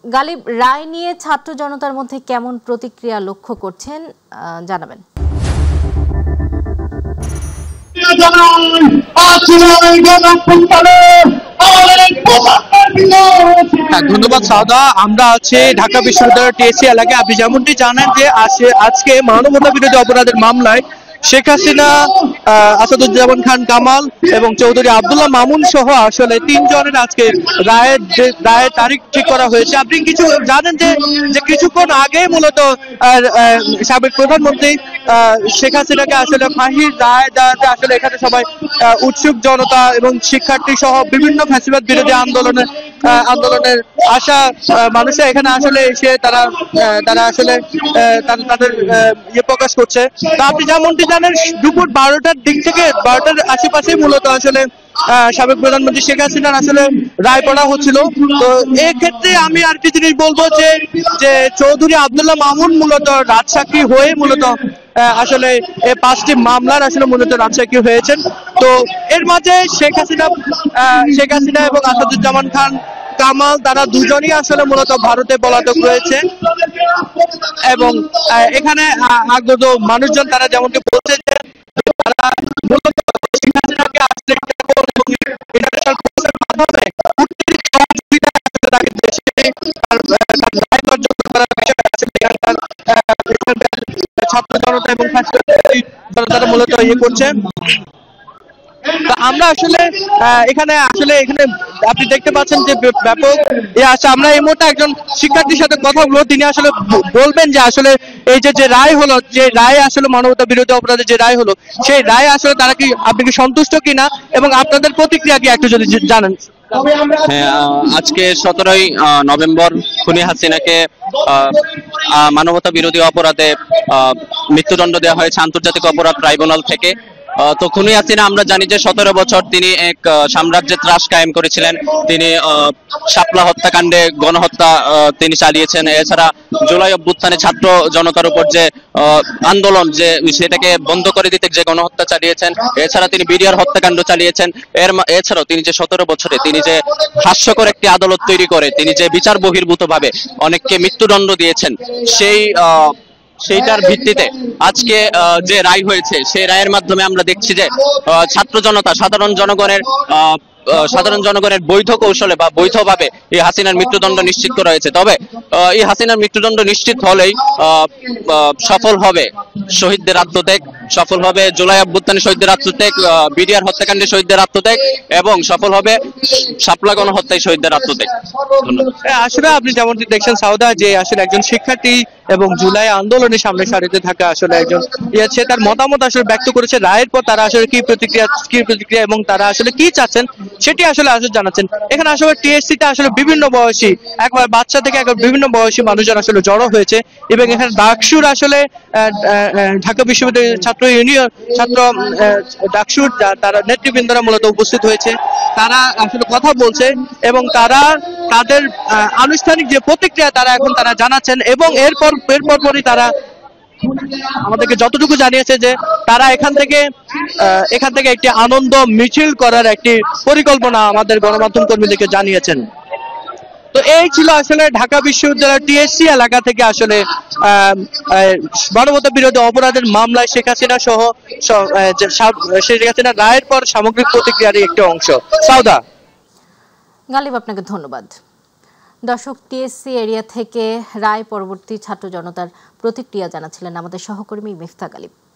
গালিব, রায় নিয়ে ছাত্র জনতার মধ্যে কেমন প্রতিক্রিয়া লক্ষ্য করছেন জানাবেন। ধন্যবাদ সাউদা। আমরা আছি ঢাকা বিশ্ববিদ্যালয়ের টিএসসি এলাকায়। আপনি যেমনটি জানেন যে আজকে মানবতা বিরোধী অপরাধের মামলায় শেখ হাসিনা, আসাদুজ্জামান খান কামাল এবং চৌধুরী আব্দুল্লাহ মামুন সহ আসলে 3 জনের আজকে রায়ের তারিখ ঠিক করা হয়েছে। আপনি কিছু জানেন যে কিছুক্ষণ আগে মূলত সাবেক প্রধানমন্ত্রী শেখ হাসিনাকে আসলে ফাঁসির রায় দেওয়াতে আসলে এখানে সবাই উৎসুক জনতা এবং শিক্ষার্থী সহ বিভিন্ন ফ্যাসিবাদ বিরোধী আন্দোলনের আশা মানুষরা এখানে আসলে এসে তারা আসলে তাদের ইয়ে প্রকাশ করছে। তো আপনি যেমনটি জানেন, দুপুর 12টার দিক থেকে 12টার আশেপাশে মূলত আসলে সাবেক প্রধানমন্ত্রী শেখ হাসিনার আসলে রায় পড়া হচ্ছিল। তো এক্ষেত্রে আমি আরেকটি জিনিস বলবো যে চৌধুরী আব্দুল্লাহ মামুন মূলত রাজসাক্ষী হয়ে মূলত আসলে এই 5টি মামলার আসলে মূলত রাজসাক্ষী হয়েছেন। তো এর মাঝে শেখ হাসিনা এবং আসাদুজ্জামান খান কামাল তারা দুজনই আসলে মূলত ভারতে পলাতক রয়েছে এবং এখানে আগত মানুষজন তারা যেমনটি বলছে যে তারা মূলত শেখ হাসিনাকে আসলে ইন্টারন্যাশনাল কোর্টের মাধ্যমে তাকে দেশে রায় কার্যকর করার বিষয়ে ছাত্র জনতা এবং জনতারা মূলত ইয়ে করছে। আমরা আসলে এখানে আপনি দেখতে পাচ্ছেন যে ব্যাপক আমরা এই মুহূর্তে একজন শিক্ষার্থীর সাথে কথা বলবো। তিনি আসলে বলবেন যে আসলে এই যে রায় হলো, যে রায় আসলে মানবতা বিরোধী অপরাধের যে রায় হলো, সেই রায় আসলে আপনি কি সন্তুষ্ট কিনা এবং আপনাদের প্রতিক্রিয়া কি একটু যদি জানেন। হ্যাঁ, আজকে 17ই নভেম্বর খুনি হাসিনাকে মানবতা বিরোধী অপরাধে মৃত্যুদণ্ড দেওয়া হয়েছে আন্তর্জাতিক অপরাধ ট্রাইব্যুনাল থেকে। তো খুনি হাসিনা আমরা জানি যে 17 বছর তিনি এক সাম্রাজ্যের ত্রাস কায়েম করেছিলেন। তিনি শাপলা হত্যাকাণ্ডে গণহত্যা তিনি চালিয়েছেন। এছাড়া জুলাই অভ্যুত্থানে ছাত্র জনতার উপর যে আন্দোলন, যে সেটাকে বন্ধ করে দিতে যে গণহত্যা চালিয়েছেন। এছাড়া তিনি বিডিআর হত্যাকাণ্ড চালিয়েছেন। এছাড়াও তিনি যে 17 বছরে তিনি যে হাস্যকর একটি আদালত তৈরি করে তিনি যে বিচার বহির্ভূত ভাবে অনেককে মৃত্যুদণ্ড দিয়েছেন, সেইটার ভিত্তিতে আজকে যে রায় হয়েছে, সেই রায়ের মাধ্যমে আমরা দেখছি যে ছাত্র জনতা সাধারণ জনগণের বৈধ কৌশলে বা বৈধভাবে এই হাসিনার মৃত্যুদণ্ড নিশ্চিত করা হয়েছে। তবে এই হাসিনার মৃত্যুদণ্ড নিশ্চিত হলেই সফল হবে শহীদদের আত্মত্যাগ, সফল হবে জুলাই অভ্যুত্থানে শহীদদের আত্মত্যাগ, বিডিআর হত্যাকাণ্ডে শহীদদের আত্মত্যাগ এবং সফল হবে শাপলা গণহত্যায় শহীদদের আত্মত্যাগ। আসলে আপনি যেমনটি দেখছেন সাউদা, যে আসলে একজন শিক্ষার্থী এবং জুলাই আন্দোলনের সামনে সারিতে থাকা আসলে একজন সে তার মতামত আসলে ব্যক্ত করেছে রায়ের পর। তারা আসলে কি প্রতিক্রিয়া এবং তারা আসলে কি চাচ্ছেন সেটি আসলে জানাচ্ছেন। এখানে আসলে টিএসসিতে আসলে বিভিন্ন বয়সী, একবার বাচ্চা থেকে একবার বিভিন্ন বয়সী মানুষজন আসলে জড়ো হয়েছে এবং এখানে ডাকসুর আসলে ঢাকা বিশ্ববিদ্যালয়ের ডাকসুর তারা নেতৃবৃন্দরা মূলত উপস্থিত হয়েছে। তারা আসলে কথা বলছে এবং তারা তাদের আনুষ্ঠানিক যে প্রতিক্রিয়া তারা জানাচ্ছেন এবং এরপরই তারা আমাদেরকে যতটুকু জানিয়েছে যে তারা এখান থেকে একটি আনন্দ মিছিল করার একটি পরিকল্পনা আমাদের গণমাধ্যম কর্মীদেরকে জানিয়েছেন। তো এই ছিল আসলে ঢাকা বিশ্ববিদ্যালয়ের টিএসসি এলাকা থেকে আসলে মানবতা বিরোধী অপরাধের মামলায় শেখ হাসিনা সহ শেখ হাসিনার রায়ের পর সামগ্রিক প্রতিক্রিয়ার একটি অংশ। সাউদা। গালিব, আপনাকে ধন্যবাদ। দর্শক, টিএসসি এরিয়া থেকে রায় পরবর্তী ছাত্র জনতার প্রতিক্রিয়া জানাচ্ছিলেন আমাদের সহকর্মী মিফতা গালিব।